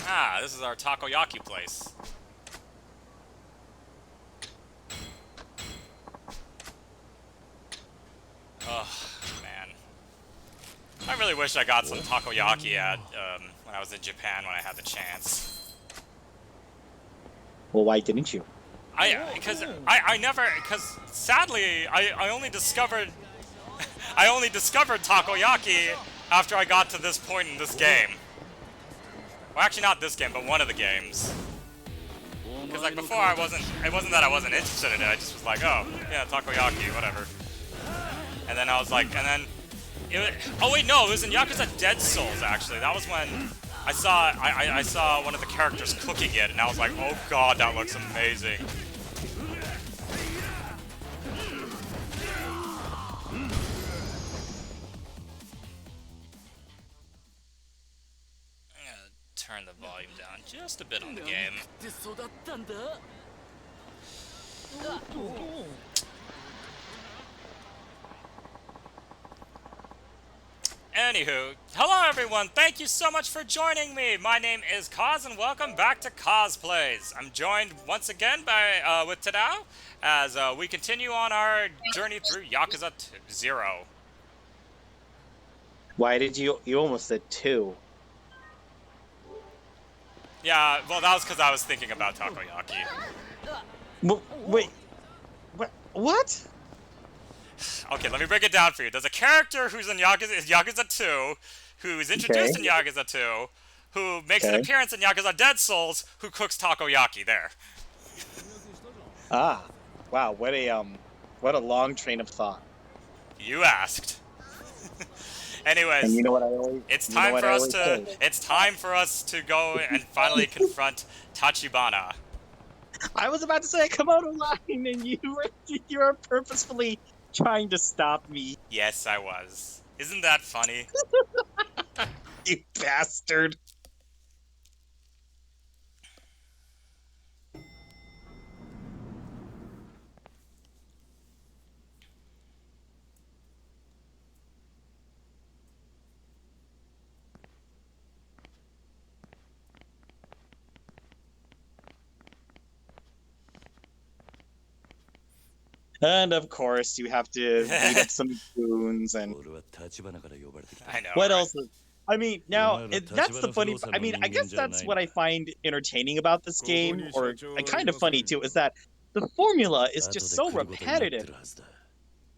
Ah, this is our takoyaki place. Oh, man. I really wish I got some takoyaki at, when I was in Japan when I had the chance. Well, why didn't you? Because sadly, I only discovered takoyaki after I got to this point in this game. Well, actually not this game, but one of the games. Because like before it wasn't that I wasn't interested in it, I just was like, oh, yeah, takoyaki, whatever. And then I was like, oh wait, no, it was in Yakuza Dead Souls actually. That was when I saw one of the characters cooking it, and I was like, oh god, that looks amazing. I'm gonna turn the volume down just a bit on the game. Anywho, hello everyone, thank you so much for joining me! My name is Kaz and welcome back to Cosplays. I'm joined once again by with Tadao as we continue on our journey through Yakuza 0. Why did you almost said 2? Yeah, well that was because I was thinking about takoyaki. Wait, what? Okay, let me break it down for you. There's a character who's in Yakuza 2, who's introduced in Yakuza 2, who makes an appearance in Yakuza Dead Souls, who cooks takoyaki there. Ah, wow, what a long train of thought. You asked. Anyways, and you know what I always, it's time for us to go and finally confront Tachibana. I was about to say a Komodo line, and you were purposefully trying to stop me. Yes, I was. Isn't that funny? You bastard. And of course, you have to beat up some goons and. I know. What else? I mean, now that's the funny. I mean, I guess that's what I find entertaining about this game, or kind of funny too, is that the formula is just so repetitive.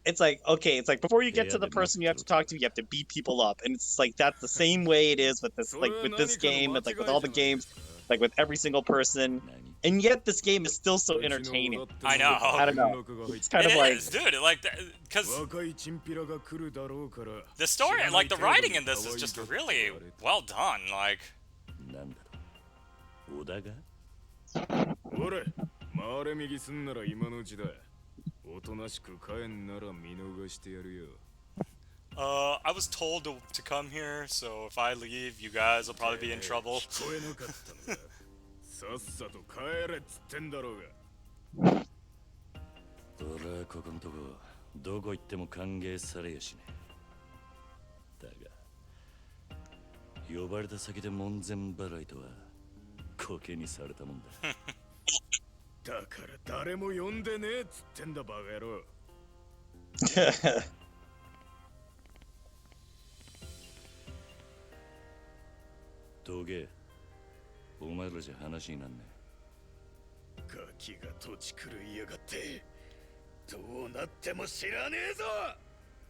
It's like, okay, it's like before you get to the person you have to talk to, you have to beat people up, and it's like that's the same way it is with this, like with this game, and like with all the games, like with every single person. And yet this game is still so entertaining. I know. I don't know. It's kind of like... dude, like, because the story, like, the writing in this is just really well done, like... I was told to come here, so if I leave, you guys will probably be in trouble.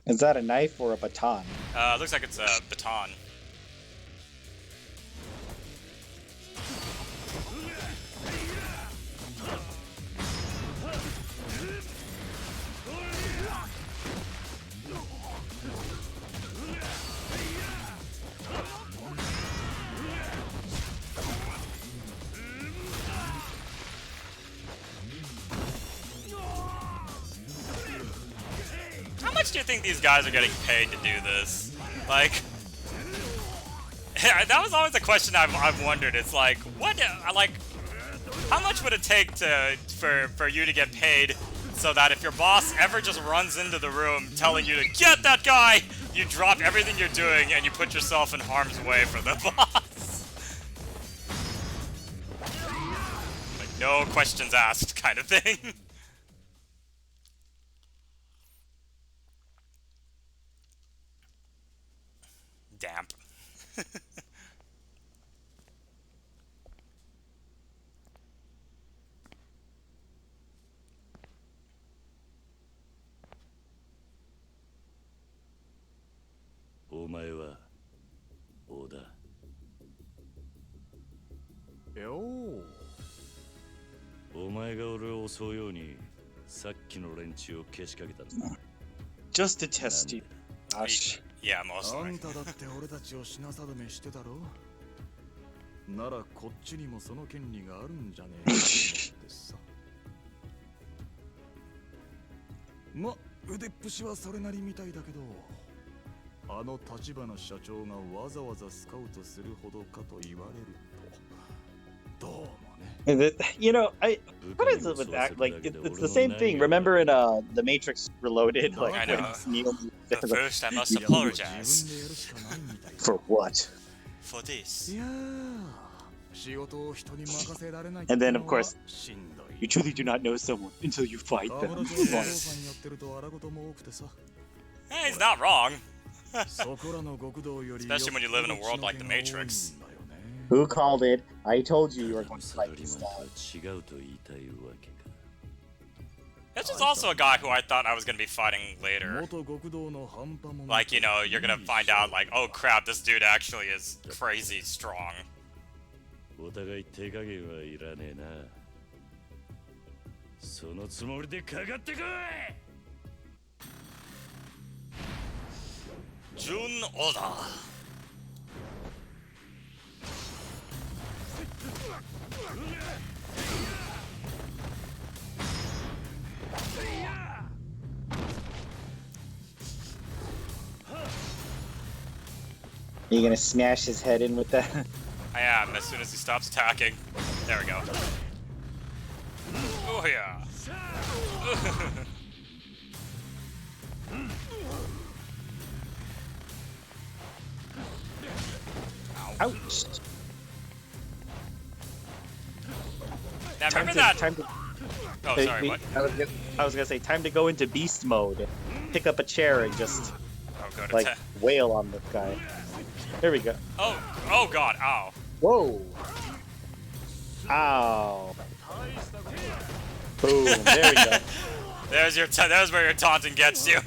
Is that a knife or a baton? Looks like it's a baton. How much do you think these guys are getting paid to do this? Like, that was always a question I've wondered. It's like, what, like, how much would it take for you to get paid so that if your boss ever just runs into the room telling you to get that guy, you drop everything you're doing and you put yourself in harm's way for the boss. Like, no questions asked kind of thing. Damp. お前は織田。よう。お前が俺を襲うようにさっきの連中をけしかけたんだ。Just to test you. Gosh. Yeah, mostly. あんただって俺たちを品定めしてたろ。ならこっちにもその権利があるんじゃねえかと思ってさ。ま、腕っぷしはそれなりみたいだけど、あのTachibana社長がわざわざスカウトするほどかと言われると、どうもね。And you know, what is it with that? Like, it's the same thing. Remember in The Matrix Reloaded? Like, I know. when Neo- But first, I must apologize. For what? For this. And then, of course, you truly do not know someone until you fight them. Hey, he's not wrong. Especially when you live in a world like The Matrix. Who called it? I told you were going to fight this guy. This is also a guy who I thought I was going to be fighting later. Like, you know, you're going to find out, like, oh crap, this dude actually is crazy strong. お互い手加減はいらねえな。そのつもりでかかってこい。Jun Oda. Are you gonna smash his head in with that? I am, as soon as he stops attacking. There we go. Oh yeah. Ouch. Now remember that? Oh, Hey, sorry, what? I was gonna say, time to go into beast mode. Pick up a chair and just, Oh, go to like, wail on this guy. There we go. oh god, ow. Whoa. Ow. Boom, there we go. There's where your taunting gets you.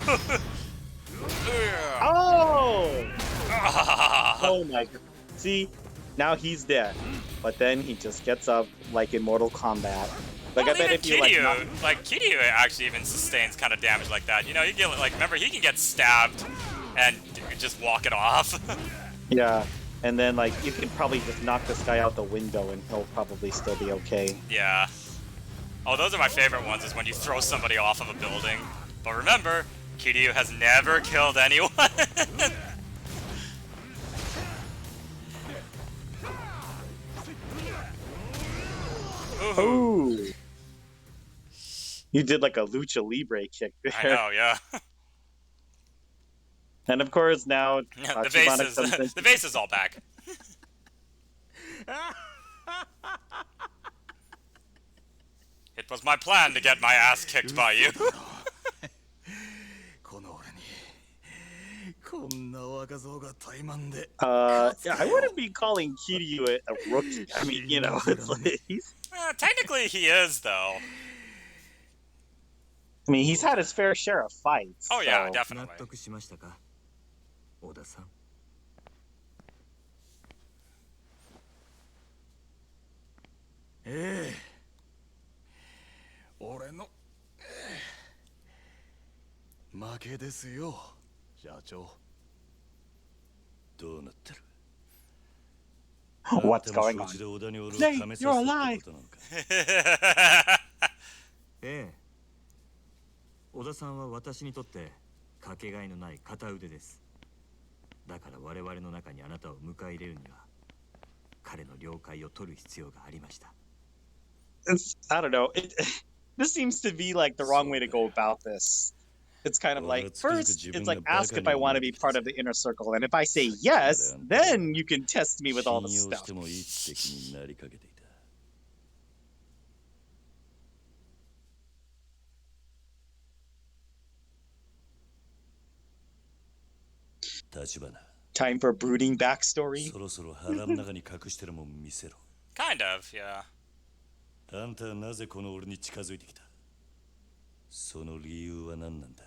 Oh! Oh my god. See, now he's dead. But then he just gets up like in Mortal Kombat. Like, Well, I bet even if you Kiryu actually even sustains kind of damage like that. You know, you get like, remember, he can get stabbed and just walk it off. Yeah, and then like you can probably just knock this guy out the window and he'll probably still be okay. Yeah. Oh, those are my favorite ones, is when you throw somebody off of a building. But remember, Kiryu has never killed anyone. Ooh. You did like a lucha libre kick there. I know, yeah. And of course now the vase is all back. It was my plan to get my ass kicked by you. Yeah, I wouldn't be calling Kiryu a rookie. I mean, you know, it's like Technically he is, though. I mean, he's had his fair share of fights. Oh yeah, so. definitely. 小田さん。俺の負けですよ、社長。どうなってる。 What's going on? Nay, you're alive. 小田さんは私にとってかけがえのない片腕です。だから我々の中にあなたを迎え入れるには彼の了解を取る必要がありました。I don't know. this seems to be like the wrong way to go about this. It's kind of like, first, it's like, ask if I want to be part of the inner circle, and if I say yes, then you can test me with all the stuff. Time for brooding backstory. Kind of, yeah. あんたはなぜこの俺に近づいてきた？その理由は何なんだ？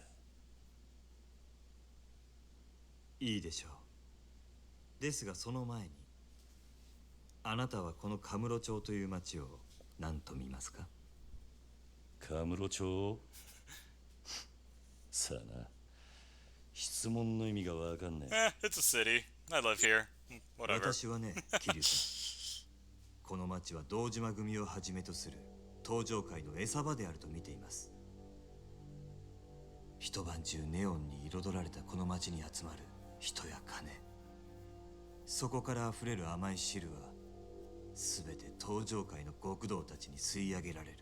いいでしょう。ですがその前に、あなたはこのカムロ町という町を何と見ますか？カムロ町？さあな。質問の意味がわかんねえ。It's a city. I live here. Whatever. 私はね、キリュウさん。この町は堂島組をはじめとする登場界の餌場であると見ています。一晩中ネオンに彩られたこの町に集まる人や金、そこから溢れる甘い汁は全て登場界の極道たちに吸い上げられる。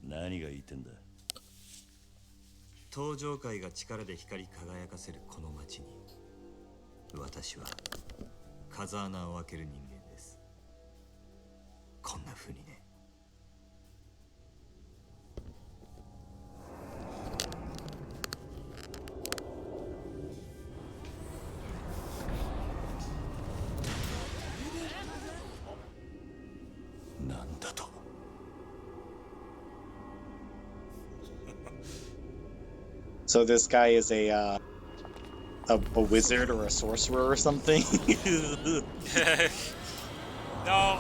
何が言ってんだ？登場界が力で光り輝かせるこの町に、私は風穴を開ける人間です。こんな風にね。なんだとSo this guy is a wizard or a sorcerer or something? No.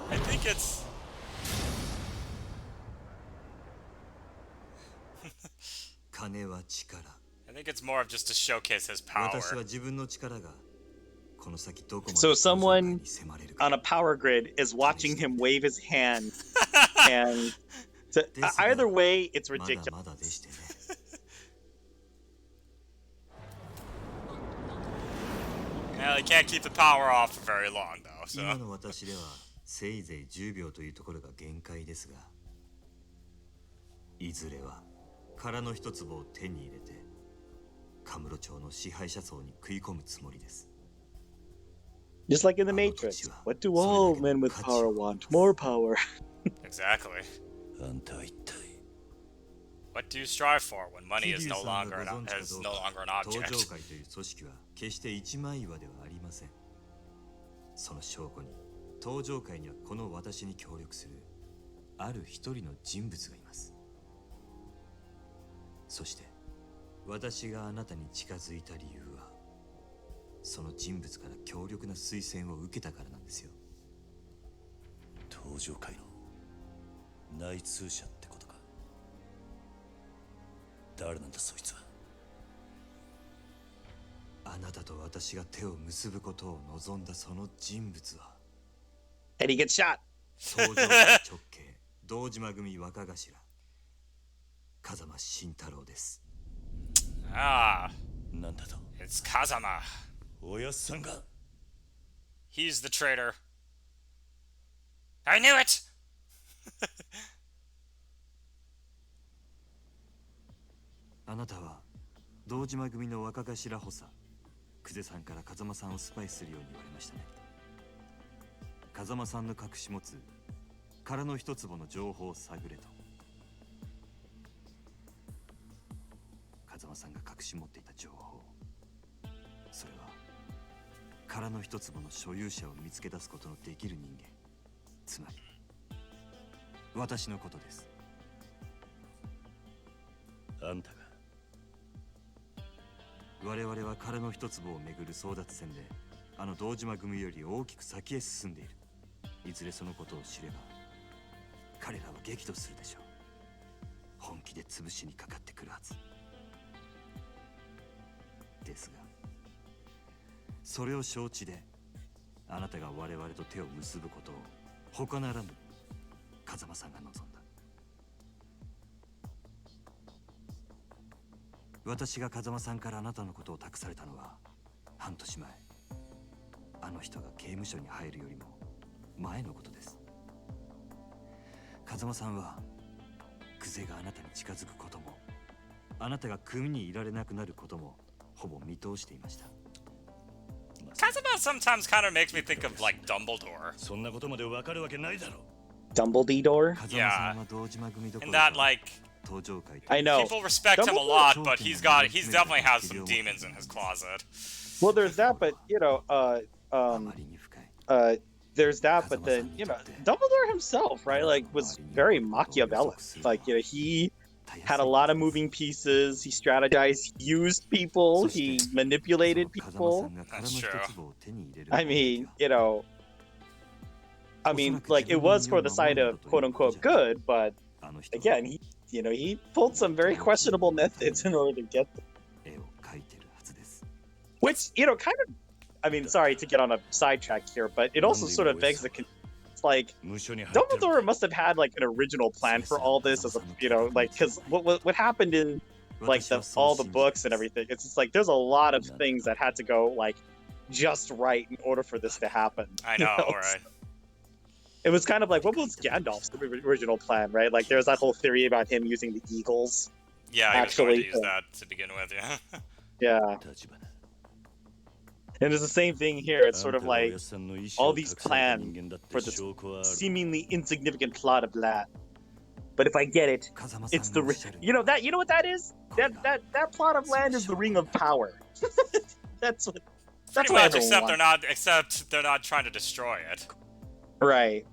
I think it's...金は力。I think it's more of just to showcase his power. 私は自分の力がこの先どこまで So someone に迫れるか。 on a power grid is watching him wave his hand, and either way, it's まだ ridiculous. まだでしてね。Yeah, he can't keep the power off for very long, though, so... 今の私ではせいぜい10秒というところが限界ですが、いずれは殻の一粒を手に入れてカムロ町の支配者層に食い込むつもりです。 Just like in the Matrix. What do all men with power want? More power. Exactly. あんたは一体 What do you strive for when money is no 桐生さん longer が an, ご存知か is どう no か longer an 登場 object? 界という組織は決して一枚岩ではありません。その証拠に登場界にはこの私に協力するある一人の人物がいます。そして私があなたに近づいた理由はその人物から強力な推薦を受けたからなんですよ。登場界の内通者ってことか。誰なんだそいつは。あなたと私が手を結ぶことを望んだその人物は And he gets shot. 登場界直系堂島組若頭風間慎太郎です。 Ah, なんだと。 it's Kazama. おやっさんが。 He's the traitor. I knew it! あなたは堂島組の若頭補佐久世さんから風間さんをスパイするように言われましたね。風間さんの隠し持つ殻の一坪の情報を探れと。風間さんが隠し持っていた情報、それは殻の一坪の所有者を見つけ出すことのできる人間、つまり私のことです。あんたが。我々は殻の一坪をめぐる争奪戦であの堂島組より大きく先へ進んでいる。いずれそのことを知れば彼らは激怒するでしょう。本気で潰しにかかってくるはずですが、それを承知であなたが我々と手を結ぶことを他ならぬ風間さんが望んだ。私が風間さんからあなたのことを託されたのは半年前、あの人が刑務所に入るよりも前のことです。風間さんはクゼがあなたに近づくこともあなたが組にいられなくなることもほぼ見通していました。 Kazuma sometimes kind of makes me think of like Dumbledore. そんなことまでわかるわけないだろ。 Dumbledore? 風間さんは堂島組どこ In ろ that か like 登場会 I know. people respect him a lot, but he's definitely has some demons in his closet. Well, there's that, but you know, あまりに深い there's that, but then you know, Dumbledore himself, right? Like, was very Machiavellic. Like, you know, he had a lot of moving pieces. He strategized, he used people, he manipulated people. That's true. I mean, you know, like it was for the side of quote unquote good, but again, he pulled some very questionable methods in order to get them. 絵を描いてるはずです。 Which, you know, kind of, I mean, sorry to get on a sidetrack here, but it also sort of begs the it's like Dumbledore must have had like an original plan for all this as a, you know, like, because what happened in like all the books and everything, it's just like there's a lot of things that had to go like just right in order for this to happen. I know, you know? right? It was kind of like, what was Gandalf's original plan, right? Like there's that whole theory about him using the eagles. Yeah, he was going Actually, to use that to begin with, yeah. Yeah. And it's the same thing here. It's sort of like all these plans for this seemingly insignificant plot of land. But if I get it, 風間さん it's the がおっしゃる you know what that is? That plot of land is the ring of power. That's what Pretty what much, everyone wants. except they're not trying to destroy it. Right.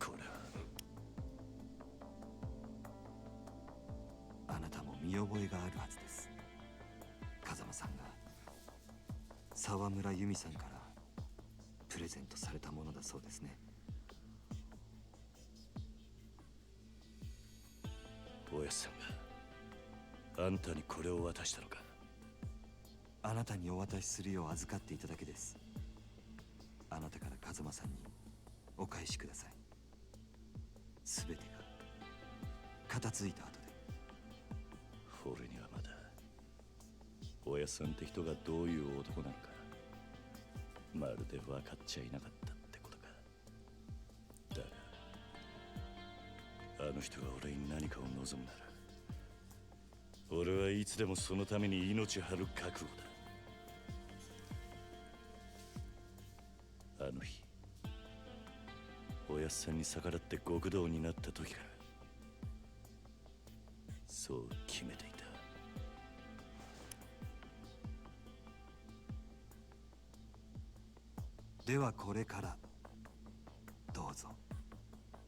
あなたも見覚えがあるはずです。風間さんが沢村由美さんからプレゼントされたものだそうですね。おやさんがあんたにこれを渡したのか。あなたにお渡しするよう預かっていただけです。あなたから風間さんにお返しください。すべてが片付いた後で。俺にはまだおやさんって人がどういう男なのかまるで分かっちゃいなかったってことか。だがあの人が俺に何かを望むなら俺はいつでもそのために命張る覚悟だ。あの日おやっさんに逆らって極道になった時からそう決めていた。ではこれからどうぞ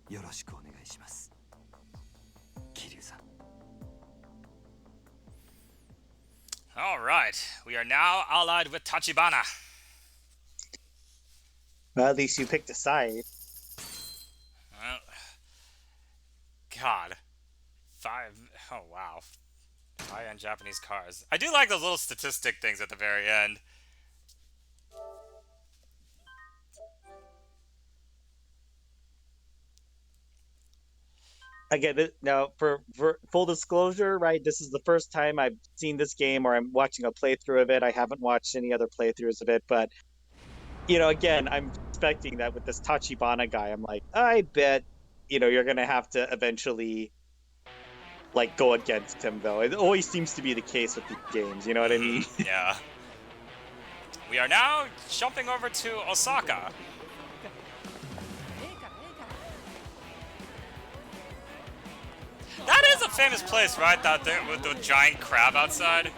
よろしくお願いします。桐生さん。All right, we are now allied with Tachibana. Well, at least you picked a side. God. Oh wow. High-end Japanese cars. I do like those little statistic things at the very end. Again, now for full disclosure, right? This is the first time I've seen this game, or I'm watching a playthrough of it. I haven't watched any other playthroughs of it, but you know, again, I'm expecting that with this Tachibana guy. I'm like, I bet, you know, you're gonna have to eventually like go against him, though. It always seems to be the case with these games. You know what I mean? Yeah. We are now jumping over to Osaka. That is a famous place, right? That there with the giant crab outside.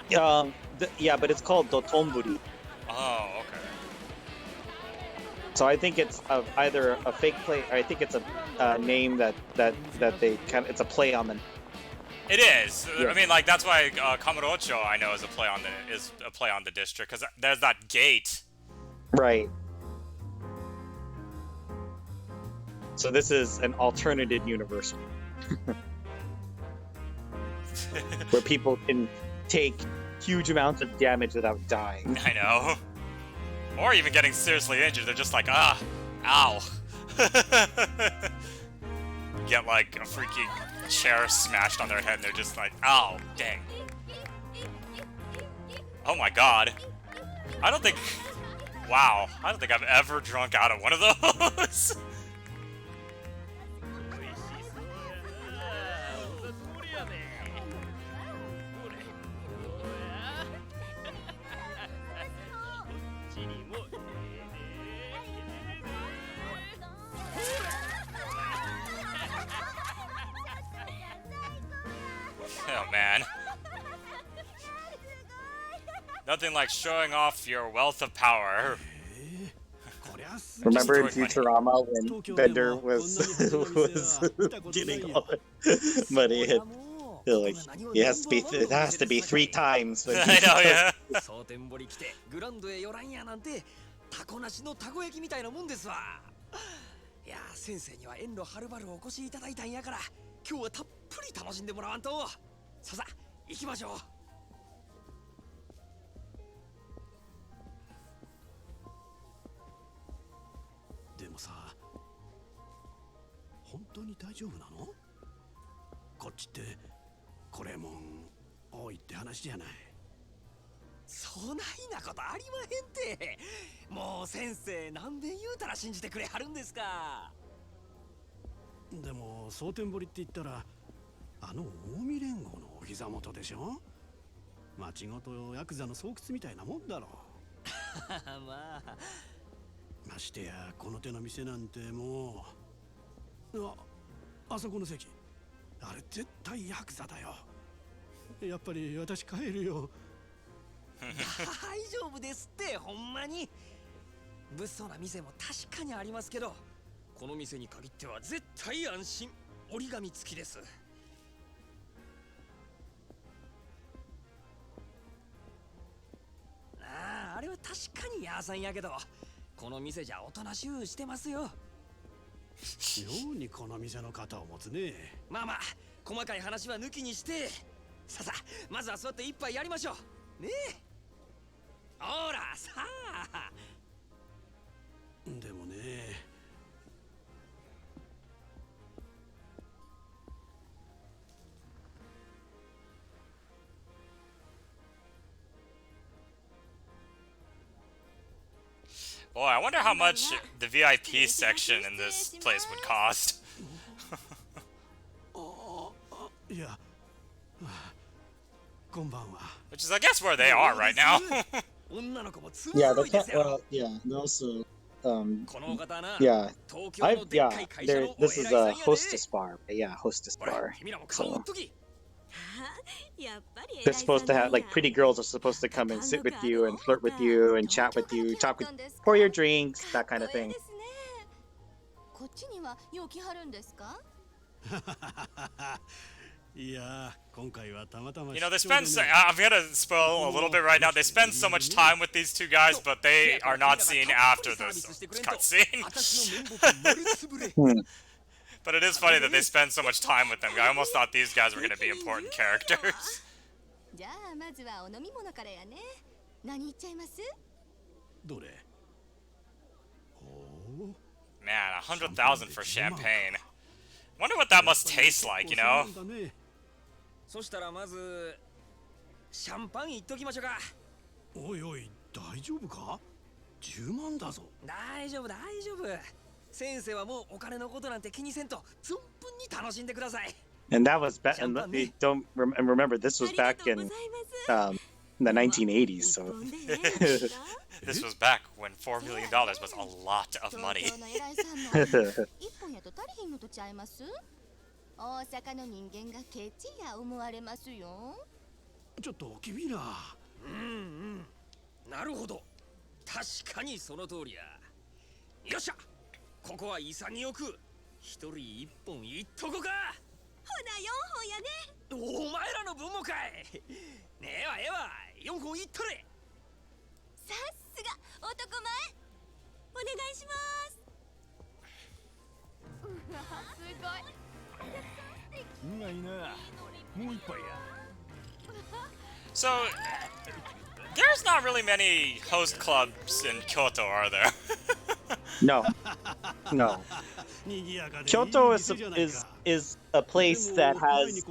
Yeah, but it's called Dotonburi. Oh, okay. So I think it's either a fake play, or I think it's a name that they kind of, it's a play on the. It is. Yeah. I mean, like that's why Kamurocho I know is a play on the district because there's that gate. Right. So this is an alternative universe where people can take huge amounts of damage without dying. I know. Or even getting seriously injured. They're just like, ow. Get like a freaking chair smashed on their head and they're just like, ow, dang. Oh my god. I don't think I've ever drunk out of one of those. man. Nothing like showing off your wealth of power. Remember in Destroyed Futurama when Bender was getting all the money and like it has to be 3 times. When I know, yeah. 蒼天堀来てグランドへ寄らんやなんてタコなしのたこ焼きみたいなもんですわ。いや先生には遠路はるばるお越しいただいたんやから今日はたっぷり楽しんでもらわんと。ささ行きましょう。でもさ、本当に大丈夫なの？こっちってこれもん多いって話じゃない。そないなことありまへんて。もう先生何遍言うたら信じてくれはるんですか。でも蒼天堀って言ったらあの近江連合のお膝元でしょ。町ごとヤクザの巣窟みたいなもんだろまあましてやこの手の店なんてもうあそこの席あれ絶対ヤクザだよ。やっぱり私帰るよ。大丈夫ですってほんまに。物騒な店も確かにありますけどこの店に限っては絶対安心。折り紙付きです。あれは確かにヤーさんやけどこの店じゃおとなしゅうしてますよ。妙にこの店の肩を持つね。まあまあ細かい話は抜きにしてさまずは座って一杯やりましょうねえ。ほらさあ。でもねBoy, I wonder how much the VIP section in this place would cost. いやこんばんは。 Which is, I guess, where they are right now. 女の子もつ Yeah, ろ they いで can't. すよ。 Yeah, and also, このお方な yeah, 東京のでっ yeah. かい会社 There, のお this is 偉いさん a やで。 hostess bar. Yeah, hostess ほら bar. 君らも顔を打っとき。 They're supposed to have like pretty girls are supposed to come and sit with you and flirt with you and chat with you, talk with, pour your drinks, that kind of thing. こっちにはよう来はるんですか？いや今回はたまたま You know, they spend. I'm gonna spoil a little bit right now. They spend so much time with these two guys, but they are not seen after this cutscene. 私の面目丸つぶれ。 But it is funny that they spend so much time with them. I almost thought these guys were gonna be important characters. じゃあまずはお飲み物からやね。何いっちゃいます？どれ？おお。 Man, 100,000 for champagne. Wonder what that must taste like, you know? そしたらまずシャンパンいっときましょうか。おいおい大丈夫か？10万だぞ。大丈夫大丈夫。先生はもうお金のことなんて気にせんと存分に楽しんでください。 And that was back. And remember, this was back in the 1980s. So This was back when $4 million was a lot of money. 一本やと足りひんのとちゃいます？大阪の人間がケチや思われますよ。ちょっと君ら。なるほど。確かにその通りや。よっしゃ。ここは潔く一人一本いっとこか。ほな4本やね。お前らの分もかい。ねえわ4本いっとれ。さすが男前。お願いします。うわすごい。うまいな。もう一杯や。 So, there's not really many host clubs in Kyoto, are there? no, no. Kyoto is a place that has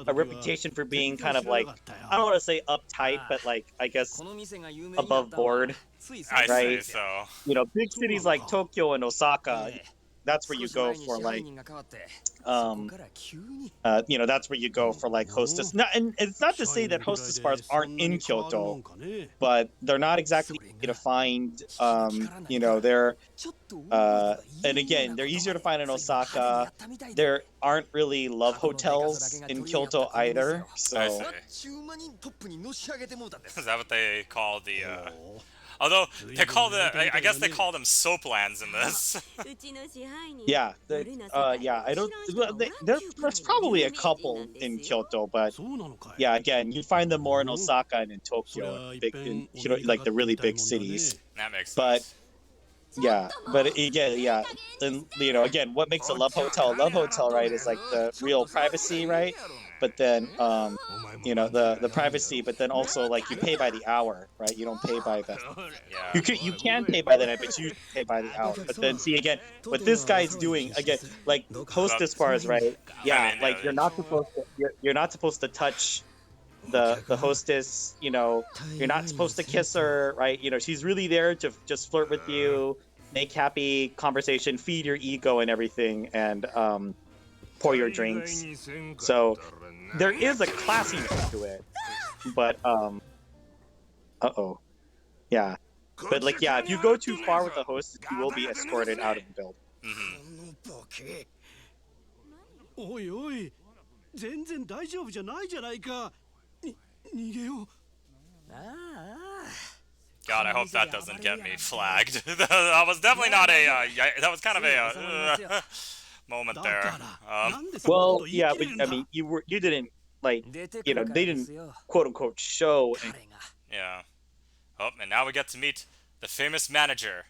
a reputation for being kind of like, I don't want to say uptight, but like I guess above board. I say Right. so. You know, big cities like Tokyo and Osaka, that's where you go for like that's where you go for like hostess. And it's not to say that hostess bars aren't in Kyoto, but they're not exactly easy to find. They're and again, they're easier to find in Osaka. There aren't really love hotels in Kyoto either. So I see. Is that what they call the? Although they call I guess they call them soaplands in this. yeah, I don't. There's probably a couple in Kyoto, but yeah, again, you find them more in Osaka and in Tokyo, like the really big cities. That makes But sense. yeah, but again, yeah, and again, what makes a love hotel, right, is like the real privacy, right? But then, the privacy, but then also like you pay by the hour, right? You don't pay by the. Yeah. You can pay by the night, but you pay by the hour. But then see again, what this guy's doing again, like hostess bars, right? Yeah, like you're not supposed to touch the hostess. You're not supposed to kiss her, right? She's really there to just flirt with you, make happy conversation, feed your ego and everything, and pour your drinks. So there is a classiness to it, but yeah. But like, yeah, if you go too far with the host, you will be escorted out of the building.おいおい、全然大丈夫じゃないじゃないか。逃げよう。God, I hope that doesn't get me flagged. That was definitely not that was kind of a moment there. Well, yeah, but I mean, you didn't like, they didn't quote unquote show. Yeah. Oh, and now we get to meet the famous manager.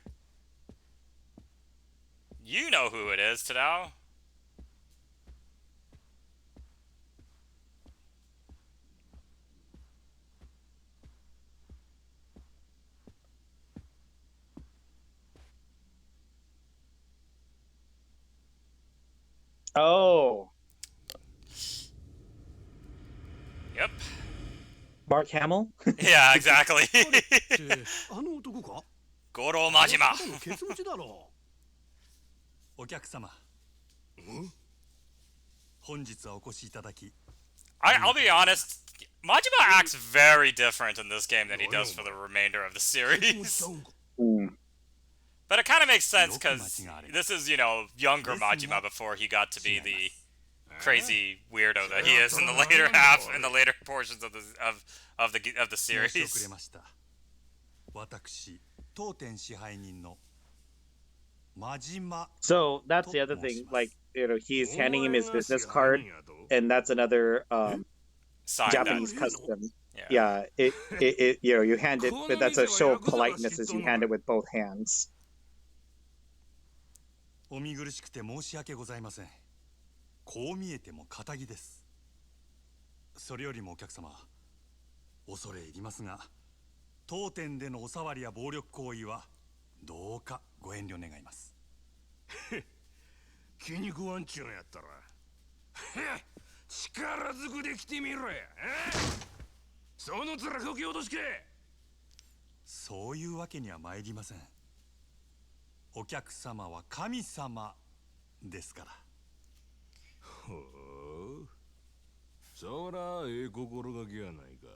You know who it is, Tadao. Oh. Yep. Mark Hamill? Yeah, exactly. Goro Majima. お客様。本日はお越しいただき。I'll be honest, Majima acts very different in this game than he does for the remainder of the series. But it kind of makes sense because this is, younger Majima before he got to be the crazy weirdo that he is in the later portions of the series. 私、当店支配人の Majima. So that's the other thing, like, he's handing him his business card, and that's another Japanese custom. Yeah, you hand it, but that's a show of politeness as you hand it with both hands. お見苦しくて申し訳ございません。こう見えても堅気です。それよりもお客様、恐れ入りますが、当店でのお触りや暴力行為はどうかご遠慮願います。気に食わんちゅうんやったら、力ずくで来てみろや。その面こき落としけ。そういうわけには参りません。お客様は神様ですから。ほう、そらええ心がけやないか。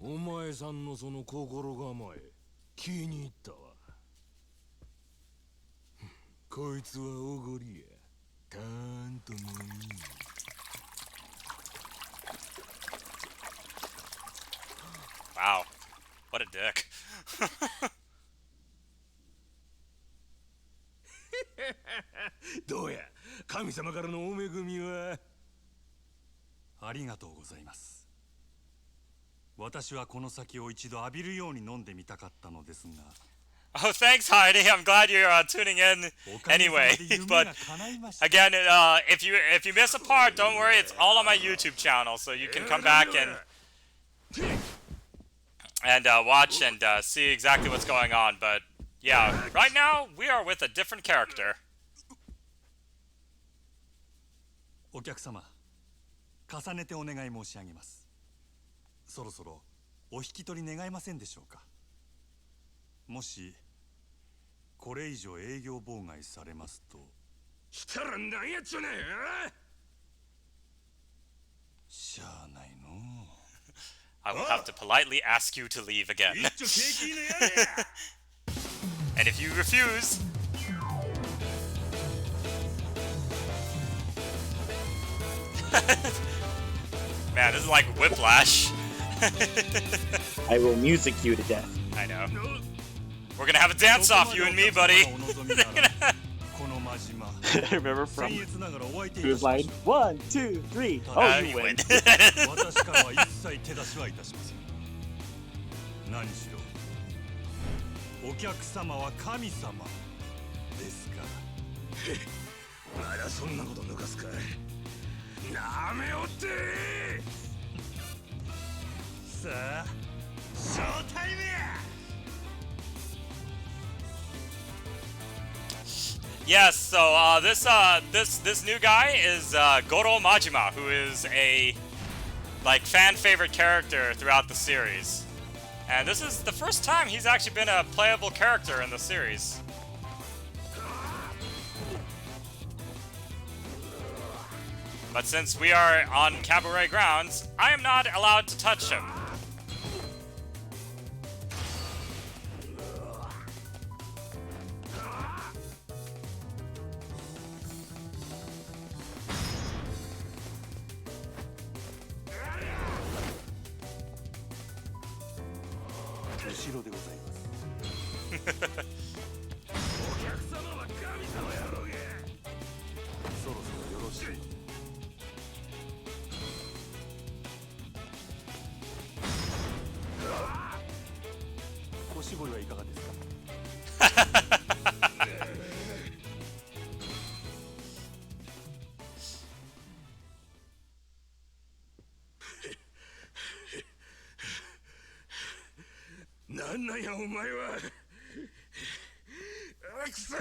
お前さんのその心構え、気に入ったわ。こいつはおごりや。たんと飲み。Wow. What a dick. どうや、神様からのお恵みは。ありがとうございます。私はこの酒を一度浴びるように飲んでみたかったのですが。Oh, thanks, Heidi. I'm glad you're tuning in anyway. But again, if you miss a part, don't worry. It's all on my YouTube channel, so you can come back and watch and see exactly what's going on. But yeah, right now we are with a different character. お客様、重ねてお願い申し上げます。そろそろお引き取り願えませんでしょうか。もしこれ以上営業妨害されますと。したら何やっちゅうねん。しゃあないの。I will have to politely ask you to leave again. And if you refuse, man, this is like whiplash. I will music you to death. I know. We're gonna have a dance off, you and me, buddy. Remember from who's line 1, 2, 3. Oh, you win. 私からは一切手出しはいたしません。何しろお客様は神様ですから。まだそんなこと抜かすか。なめおって。さあ、ショータイムや。Yes, so this new guy is Goro Majima, who is a like fan favorite character throughout the series. And this is the first time he's actually been a playable character in the series. But since we are on cabaret grounds, I am not allowed to touch him.なんなんやお前は。くそー。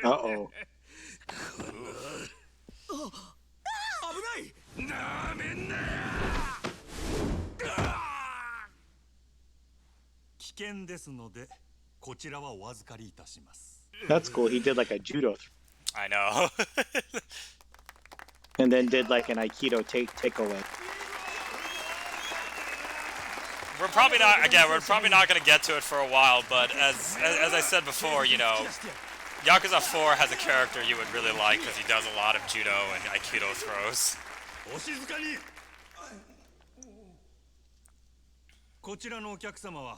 Uh-oh. 危ない。なめんなや。危険ですので、こちらはお預かりいたします。That's cool. He did like a judo I know. and then did like an Aikido takeaway. We're probably not going to get to it for a while, but as I said before, you know, Yakuza 4 has a character you would really like because he does a lot of judo and Aikido throws. お静かに。こちらのお客様は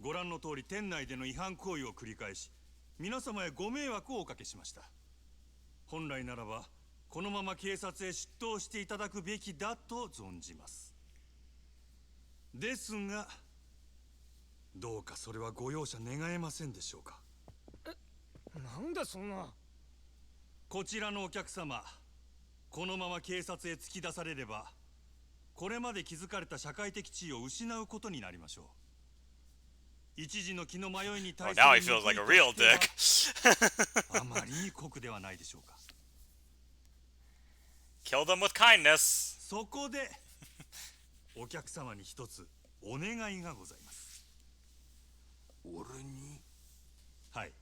ご覧の通り店内での違反行為を繰り返し、皆様へご迷惑をおかけしました。本来ならばこのまま警察へ出頭していただくべきだと存じます。ですが、どうかそれはご容赦願えませんでしょうか。なんだそんな。こちらのお客様、このまま警察へ突き出されれば、これまで築かれた社会的地位を失うことになりましょう。一時の気の迷いに対する Now he feels like a real dick. あまりに酷ではないでしょうか。Kill them with kindness. そこでお客様に一つお願いがございます。俺に。はい。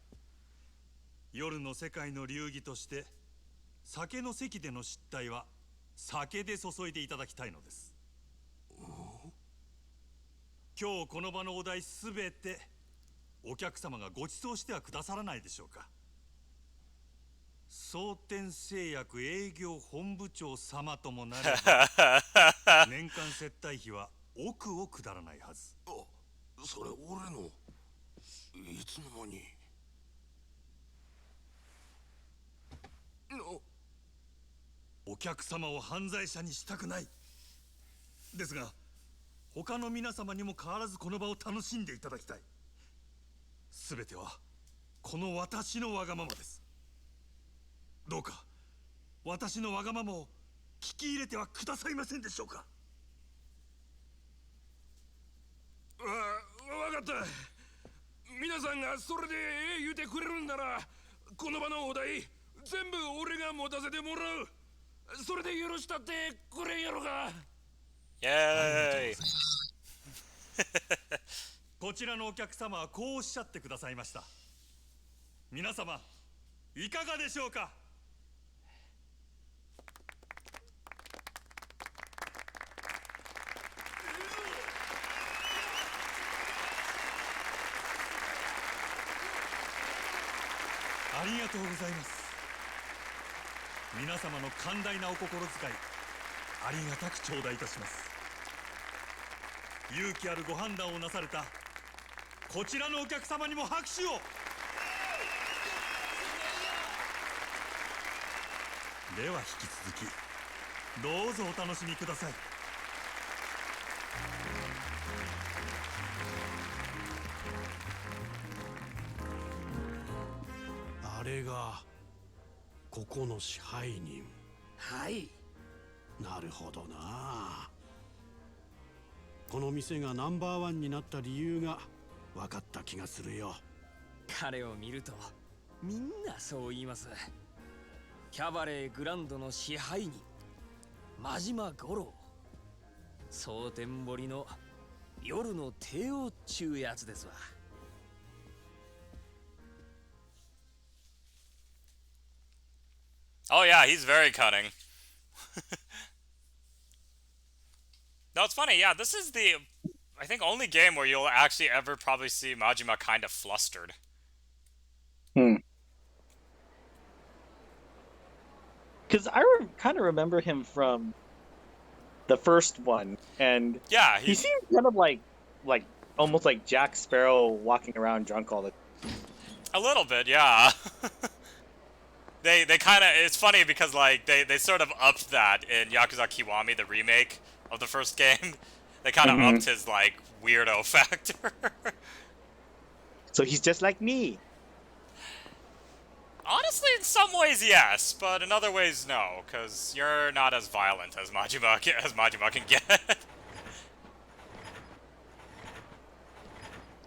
夜の世界の流儀として酒の席での失態は酒で注いでいただきたいのです。今日この場のお題すべてお客様がご馳走してはくださらないでしょうか。蒼天製薬営業本部長様ともなれば年間接待費は億を下らないはず。それ俺のいつの間に。お客様を犯罪者にしたくない。ですが他の皆様にも変わらずこの場を楽しんでいただきたい。すべてはこの私のわがままです。どうか私のわがままを聞き入れてはくださいませんでしょうか。わかった。皆さんがそれで言うてくれるんなら、この場のお題全部俺が持たせてもらう。それで許したってくれんやろか。Yay! こちらのお客様はこうおっしゃってくださいました。皆様いかがでしょうか。ありがとうございます。皆様の寛大なお心遣いありがたく頂戴いたします。勇気あるご判断をなされたこちらのお客様にも拍手を。では引き続きどうぞお楽しみください。あれがここの支配人。はい。なるほどな。この店がナンバーワンになった理由が分かった気がするよ。彼を見るとみんなそう言います。キャバレーグランドの支配人真島五郎、蒼天堀の夜の帝王っちゅうやつですわ。Oh yeah, he's very cunning. No, it's funny. Yeah, this is the, I think, only game where you'll actually ever probably see Majima kind of flustered. Because I kind of remember him from the first one, and Yeah, he seemed kind of like almost like Jack Sparrow walking around drunk all the time. a little bit, yeah. They kind of, it's funny because like they sort of upped that in Yakuza Kiwami, the remake of the first game. They kind of upped his like weirdo factor. So he's just like me. Honestly, in some ways, yes, but in other ways, no, because you're not as violent as Majima can get.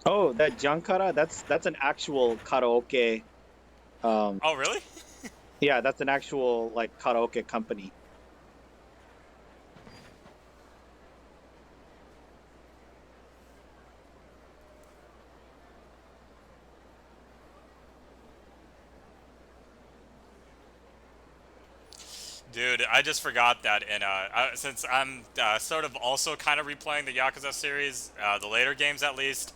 Oh, that Jankara, that's an actual karaoke. Oh, really? Yeah, that's an actual like karaoke company. Dude, I just forgot that in since I'm sort of also kind of replaying the Yakuza series, the later games at least,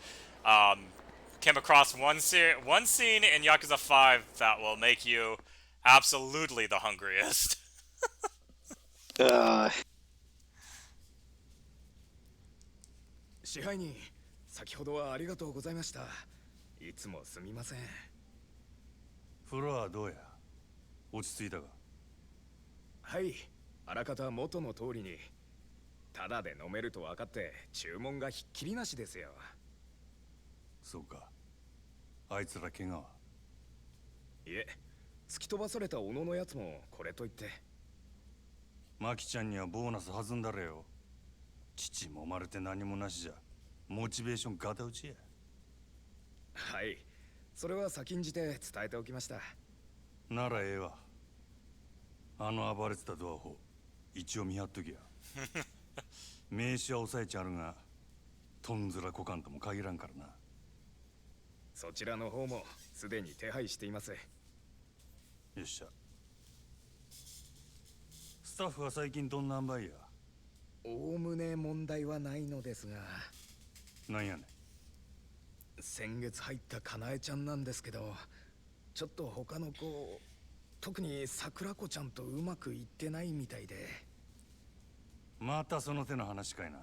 came across one scene in Yakuza 5 that will make you absolutely the hungriest. 支配人、先ほどはありがとうございました。いつもすみません。フロアどうや、落ち着いたか。はい、あらかた元の通りにタダで飲めると分かって注文がひっきりなしですよ。そうか。あいつら怪我は。いえ、突き飛ばされた小野のやつもこれといって。マキちゃんにはボーナス弾んだれよ。父もまれて何もなしじゃモチベーションガタ打ちや。はい、それは先んじて伝えておきました。ならええわ。あの暴れてたドアホ一応見張っときや。名刺は押さえちゃるがとんずらこかんとも限らんからな。そちらの方もすでに手配しています。よっしゃ。スタッフは最近どんな塩梅や。おおむね問題はないのですが。なんやねん。先月入ったかなえちゃんなんですけど、ちょっと他の子、特に桜子ちゃんとうまくいってないみたいで。またその手の話かいな。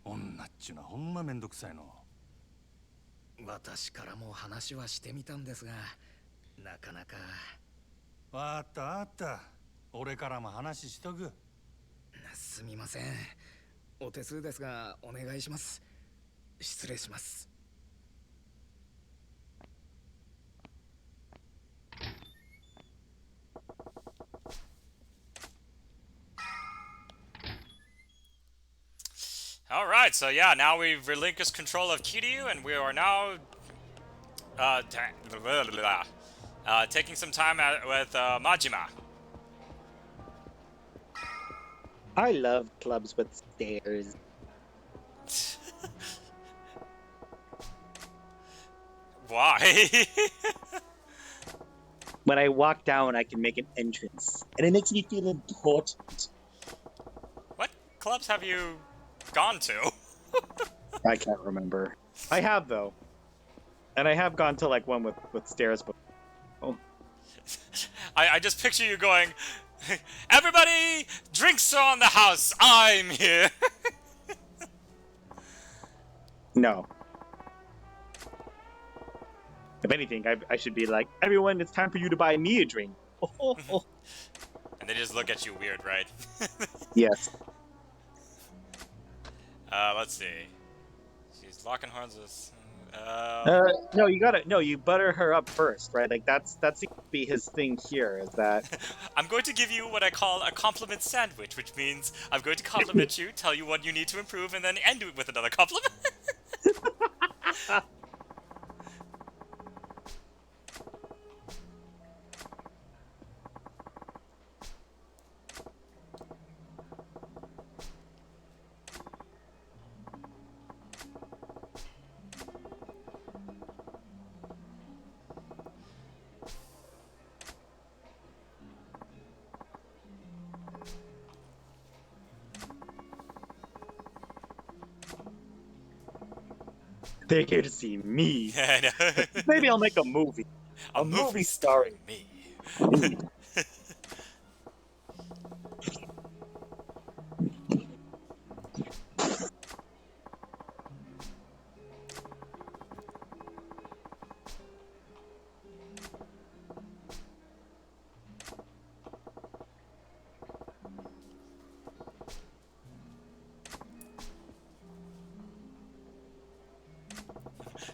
女っちゅうのはほんまめんどくさいの。私からも話はしてみたんですが、なかなか。わかったわかった。俺からも話しとく。すみません。お手数ですがお願いします。失礼します。Alright, so yeah, now we've relinquished control of Kiryu, and we are now taking some time with Majima. I love clubs with stairs. Why? When I walk down, I can make an entrance, and it makes me feel important. What clubs have you gone to? I can't remember. I have though, and I have gone to like one with stairs before. Oh. I just picture you going, everybody, drinks are on the house, I'm here. No. If anything, I should be like, everyone, it's time for you to buy me a drink. And they just look at you weird, right? Yes. Let's see. She's locking horns with... No, you butter her up first, right? Like that seems to be his thing here, is that... I'm going to give you what I call a compliment sandwich, which means I'm going to compliment you, tell you what you need to improve, and then end it with another compliment. They're here to see me. I know. Maybe I'll make a movie. A movie starring me.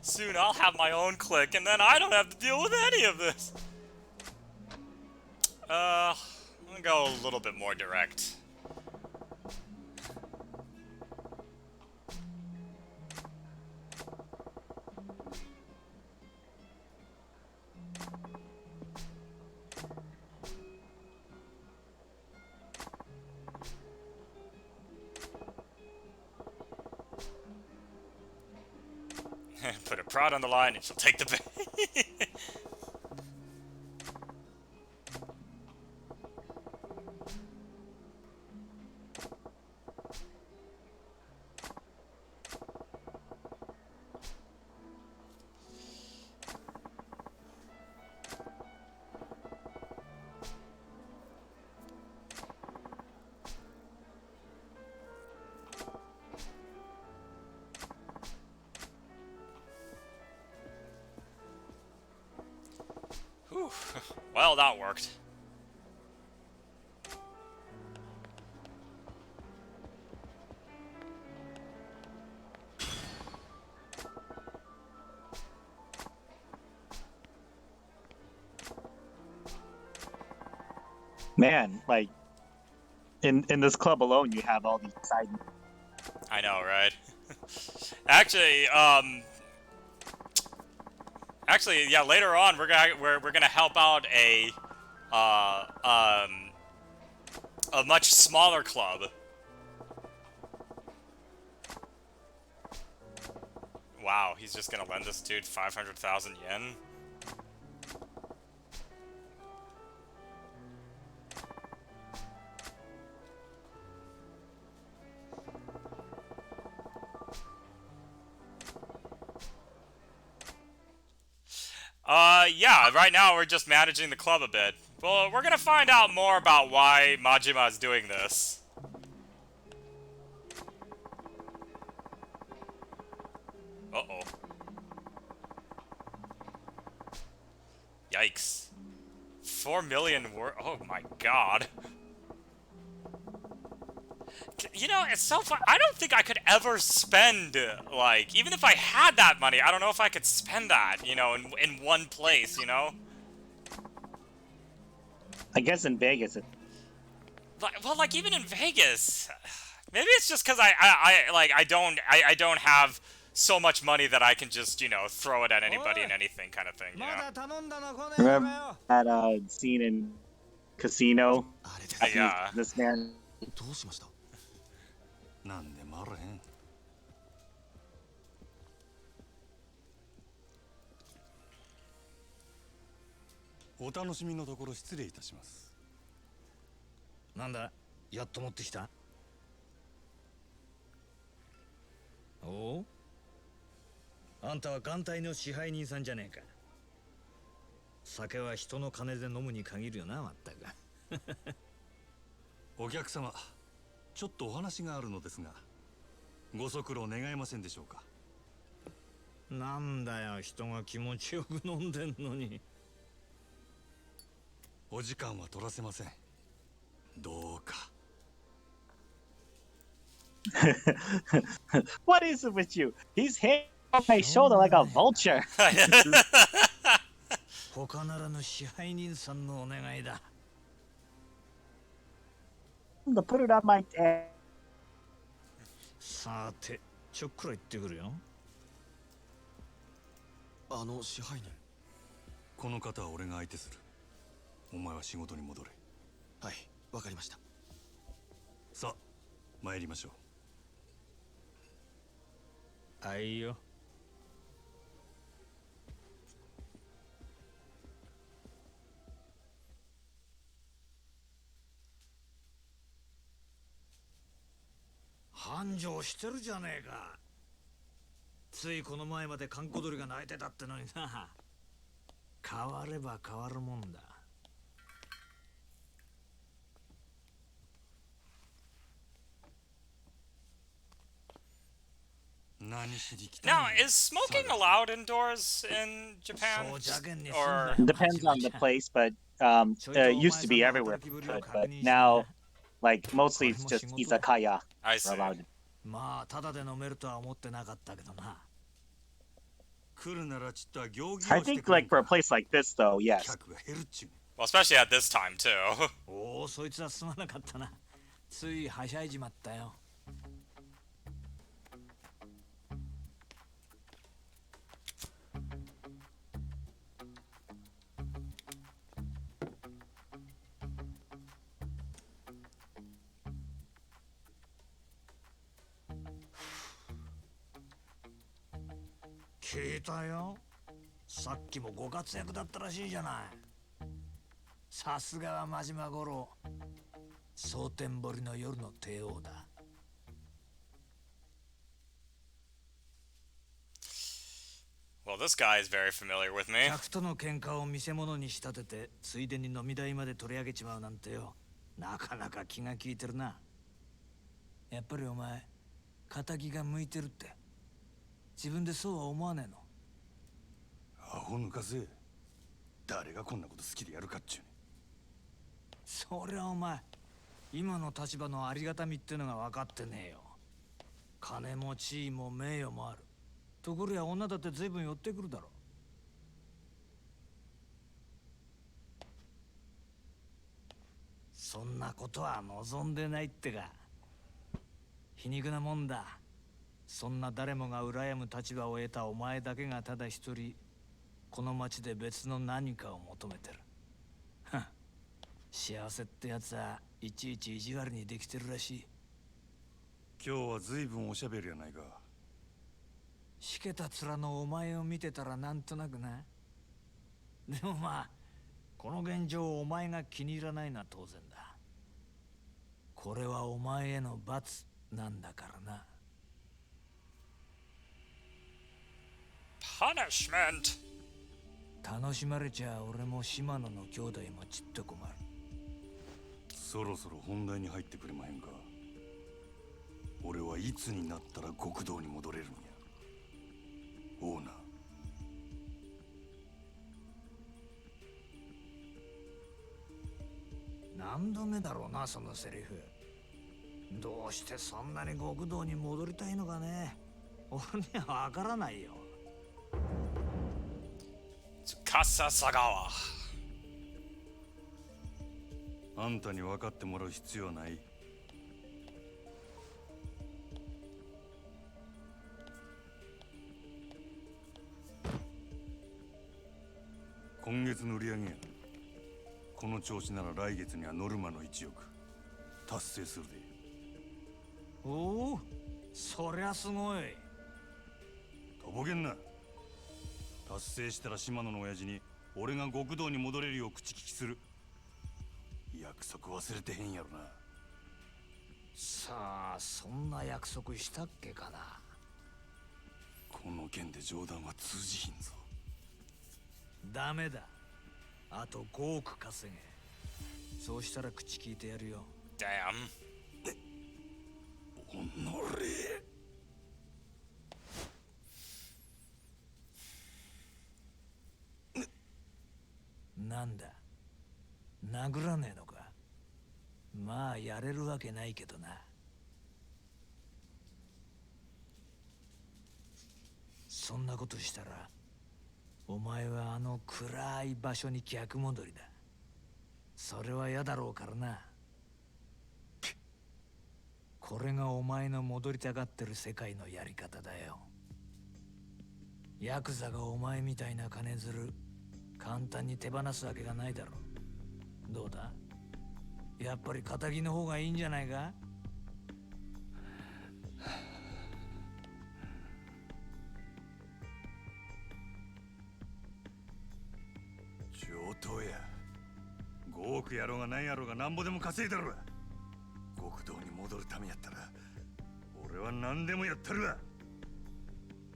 Soon I'll have my own clique, and then I don't have to deal with any of this. I'm gonna go a little bit more direct. Put a prod on the line and she'll take the bait. Whew. Well, that worked. Man, like, in this club alone, you have all these side... I know, right? Actually, yeah. Later on, we're gonna help out a much smaller club. Wow, he's just gonna lend this dude 500,000 yen. Yeah, right now we're just managing the club a bit. Well, we're gonna find out more about why Majima is doing this. Uh-oh. Yikes. 4 million oh my god. You know, it's so fun. I don't think I could ever spend, like, even if I had that money, I don't know if I could spend that, you know, in one place, you know? I guess in Vegas, Well, like, even in Vegas, maybe it's just because I don't have so much money that I can just, you know, throw it at anybody and anything kind of thing, you know? remember that scene in Casino? Yeah. This man どうしました？なんでもあらへん。お楽しみのところ失礼いたします。なんだ、やっと持ってきた。おう、あんたは艦隊の支配人さんじゃねえか。酒は人の金で飲むに限るよな、まったく。お客様、ちょっとお話があるのですが、ご足労願えませんでしょうか。なんだよ、人が気持ちよく飲んでんのに。お時間は取らせません。どうか。What is it with you? He's hanging on my shoulder like a vulture. 他ならぬ支配人さんのお願いだ。To put it on my head. さて、ちょっくら行ってくるよ。支配人。この方は俺が相手する。お前は仕事に戻れ。はい、わかりました。さあ、参りましょう。あいよ。繁盛してるじゃねえか。ついこの前まで閑古鳥が鳴いてたってのにな。変われば変わるもんだ。何しに来たの？ Now, is smoking allowed indoors in Japan? Or Depends on the place, but it used to be everywhere. But now, like, mostly it's just izakaya I are see. allowed. まあただで飲めるとは思ってなかったけどな。来るならちった行儀 I をして think くれ like ん for a か。 place like this, though, yes. 客が減るっちゅうね。 Well, especially at this time too. おお、そいつはすまなかったな。ついはしゃいじまったよ。聞いたよ。さっきもご活躍だったらしいじゃない。さすがは真島五郎。蒼天堀の夜の帝王だ。Well, this guy is very familiar with me. 客との喧嘩を見せ物に仕立てて、ついでに飲み代まで取り上げちまうなんてよ。なかなか気が利いてるな。やっぱりお前、仇が向いてるって。自分でそうは思わねえの？アホ抜かせ。誰がこんなこと好きでやるかっちゅうね。そりゃお前、今の立場のありがたみってのが分かってねえよ。金も地位も名誉もある。ところや女だって随分寄ってくるだろ。そんなことは望んでないってか。皮肉なもんだ。そんな誰もが羨む立場を得たお前だけがただ一人、この町で別の何かを求めてる。幸せってやつはいちいち意地悪にできてるらしい。今日は随分おしゃべりやないか。しけた面のお前を見てたらなんとなくな。でもまあ、この現状をお前が気に入らないのは当然だ。これはお前への罰なんだからな。Punishment. 楽しまれちゃ俺も島野の兄弟もちっと困る。そろそろ本題に入ってくれまへんか。俺はいつになったら極道に戻れるんや。オーナー。何度目だろうな、そのセリフ。どうしてそんなに極道に戻りたいのかね。俺にはわからないよ。Tsukasa Sagawa. あんたに分かってもらう必要はない。今月の売り上げや。この調子なら来月にはノルマの1億。達成するで。おお、そりゃすごい。とぼけんな。達成したら島野の親父に俺が極道に戻れるよう口利きする。約束忘れてへんやろな。さあ、そんな約束したっけかな。この件で冗談は通じひんぞ。ダメだ。あと5億稼げ。そうしたら口聞いてやるよ。Damn. おのれ。なんだ、殴らねえのか。まあやれるわけないけどな。そんなことしたらお前はあの暗い場所に逆戻りだ。それは嫌だろうからな。これがお前の戻りたがってる世界のやり方だよ。ヤクザがお前みたいな金づる簡単に手放すわけがないだろう。どうだ、やっぱり仇の方がいいんじゃないか。上等や。5億やろうがないやろうがなんぼでも稼いだろ。極道に戻るためやったら俺は何でもやったるわ。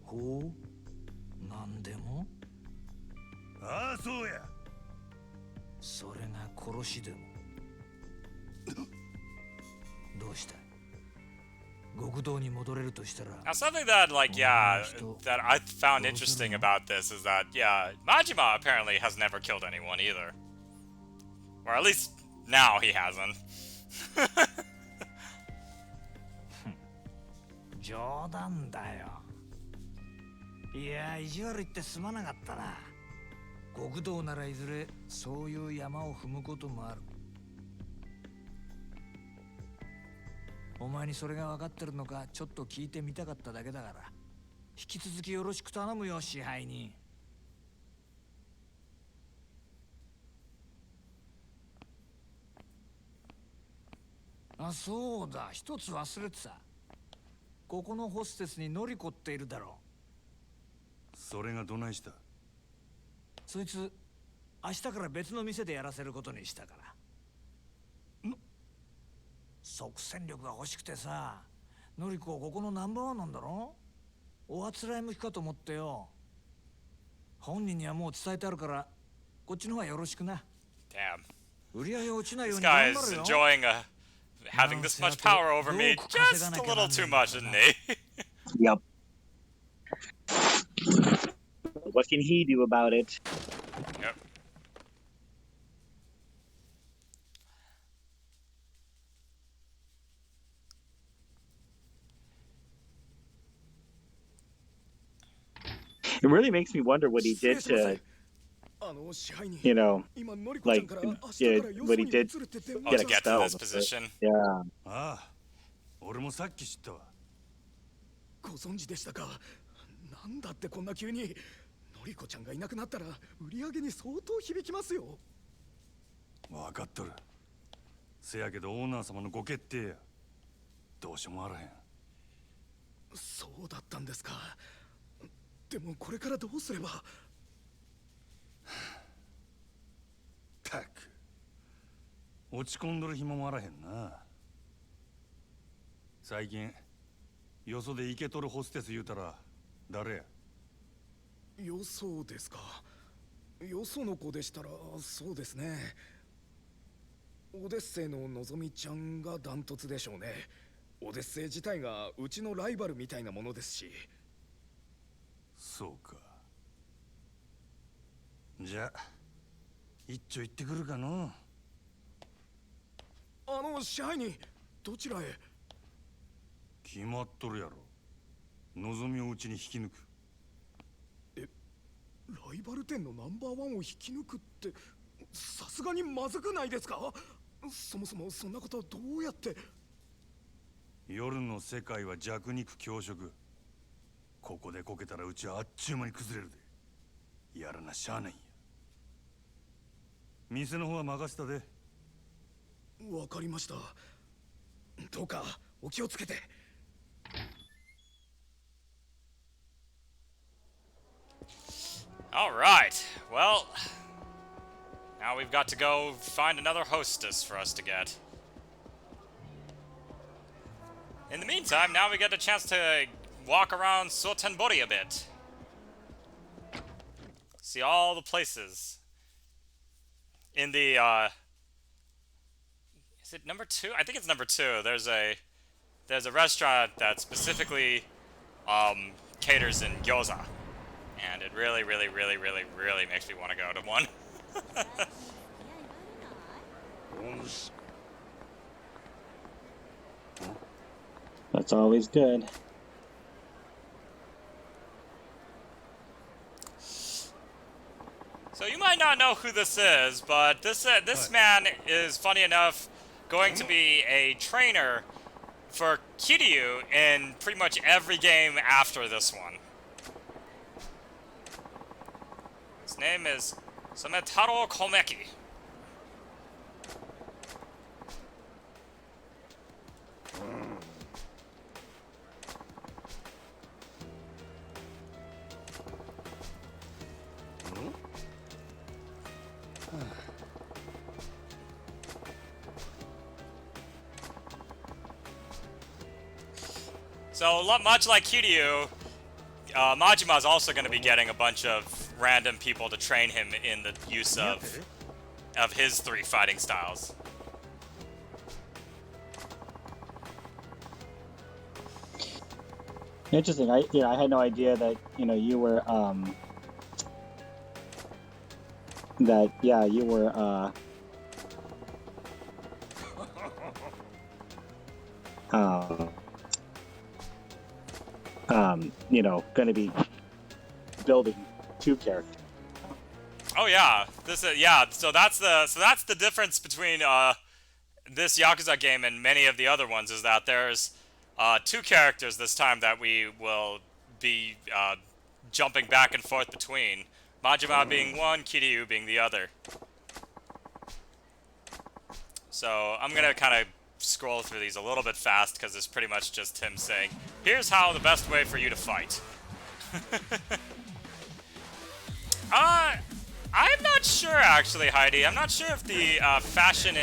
ほう、なんでも。ああ、そうや。それが殺しでも。どうした？極道に戻れるとしたら。 Now, something that, like, yeah, that I found interesting about this is that, yeah, Majima apparently has never killed anyone either. Or at least now he hasn't. 冗談だよ。いや、意地悪言ってすまなかったな。極道ならいずれそういう山を踏むこともある。お前にそれが分かってるのかちょっと聞いてみたかっただけだから、引き続きよろしく頼むよ、支配人。あ、そうだ、一つ忘れてた。ここのホステスにノリコっているだろう。それがどないした？そいつ明日から別の店でやらせることにしたから。即戦力が欲しくてさ。ノリコここのナンバーワンなんだろ。おあつらい向きかと思ってよ。本人にはもう伝えてあるからこっちの方がよろしくな。 Damn. 売り上げ落ちないよう This に guy 頑張 is るよ。 enjoying having this much power over me just a little too much, isn't he? Yep. What can he do about it? Yep. It really makes me wonder what he did to, you know, like, what he did Oh, get to get to this expelled. position. Yeah. ああ、俺もさっき知ったわ。ご存知でしたか。なんだってこんな急に。のりこちゃんがいなくなったら売り上げに相当響きますよ。分かっとる。せやけどオーナー様のご決定や。どうしようもあらへん。そうだったんですか。でもこれからどうすれば。たく落ち込んどる暇もあらへんな。最近よそでイケとるホステス言うたら誰や？よそですか。よその子でしたらそうですね。オデッセイののぞみちゃんがダントツでしょうね。オデッセイ自体がうちのライバルみたいなものですし。そうか。じゃあ一丁行ってくるかの。支配人、どちらへ？決まっとるやろ。のぞみをうちに引き抜く。ライバル店のナンバーワンを引き抜くってさすがにまずくないですか？そもそもそんなことどうやって。夜の世界は弱肉強食。ここでこけたらうちはあっちゅう間に崩れるで。やらなしゃあないんや。店の方は任せたで。わかりました。どうかお気をつけて。Alright, well, now we've got to go find another hostess for us to get. In the meantime, now we get a chance to walk around Sotenbori a bit. See all the places. In the, is it number 2? I think it's number 2. There's a restaurant that specifically, caters in gyoza. And it really, really, really, really, really makes me want to go to one. That's always good. So you might not know who this is, but this man is, funny enough, going to be a trainer for Kiryu in pretty much every game after this one. His name is Sametaro Komeki. So, much like Kiryu, Majima is also going to be getting a bunch of random people to train him in the use of his 3 fighting styles. Interesting. I had no idea that you were going to be building 2 characters. Oh yeah, So that's the difference between this Yakuza game and many of the other ones, is that there's 2 characters this time that we will be jumping back and forth between. Majima being one, Kiryu being the other. So I'm gonna kind of scroll through these a little bit fast because it's pretty much just him saying, "Here's how the best way for you to fight." I'm not sure actually, Heidi. I'm not sure if the fashion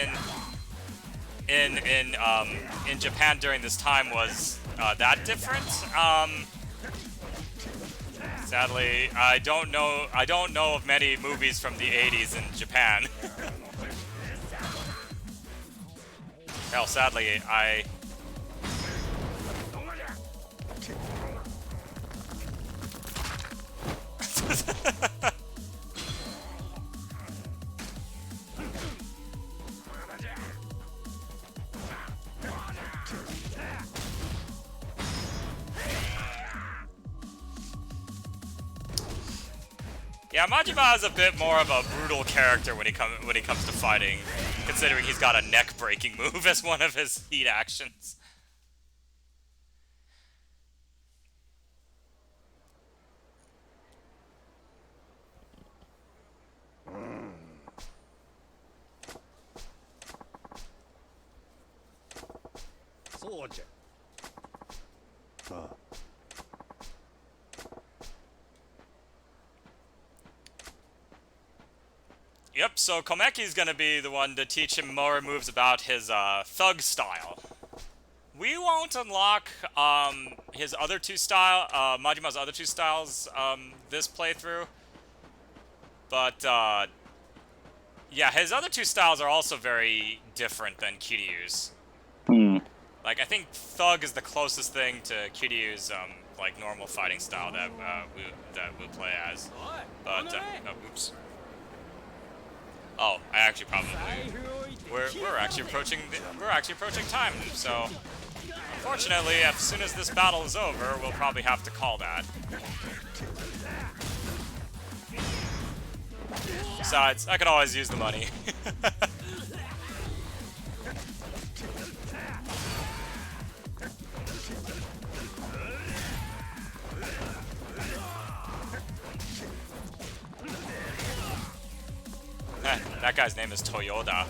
in Japan during this time was that different. Sadly, I don't know of many movies from the 80s in Japan. Hell, sadly, yeah, Majima is a bit more of a brutal character when he comes to fighting, considering he's got a neck-breaking move as one of his heat actions. Yep, so Komeki's gonna be the one to teach him more moves about his thug style. We won't unlock his other 2 Majima's other 2 styles this playthrough. But yeah, his other 2 styles are also very different than Kiryu's. Like, I think Thug is the closest thing to Kiryu's like normal fighting style that we play as. But oops. Oh, I actually probably we're actually approaching time. So unfortunately, as soon as this battle is over, we'll probably have to call that. Besides, I could always use the money. That guy's name is Toyoda.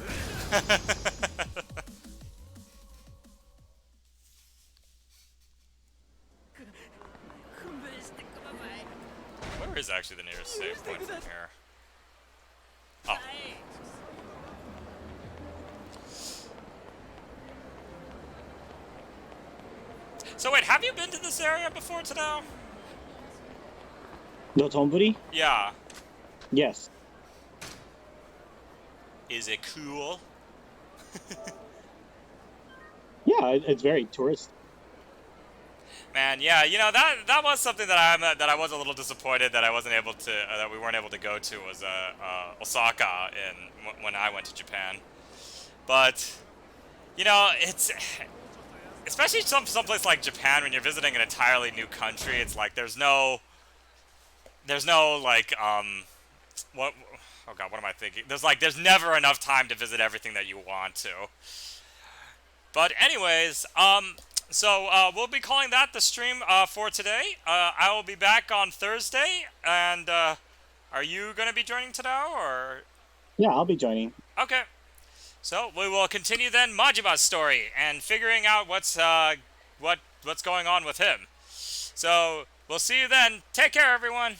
So wait, have you been to this area before, Tadao? Dotonbori? Yeah. Yes. Is it cool? Yeah, it's very tourist. Man, yeah, you know that was something that I was a little disappointed that I wasn't able to that we weren't able to go to was Osaka when I went to Japan. But you know, it's especially someplace like Japan when you're visiting an entirely new country. It's like there's no like what oh god, what am I thinking? There's never enough time to visit everything that you want to. But anyways, so we'll be calling that the stream for today. I will be back on Thursday, and are you going to be joining Tadao, or? Yeah, I'll be joining. Okay. So we will continue then Majima's story and figuring out what's going on with him. So we'll see you then. Take care, everyone.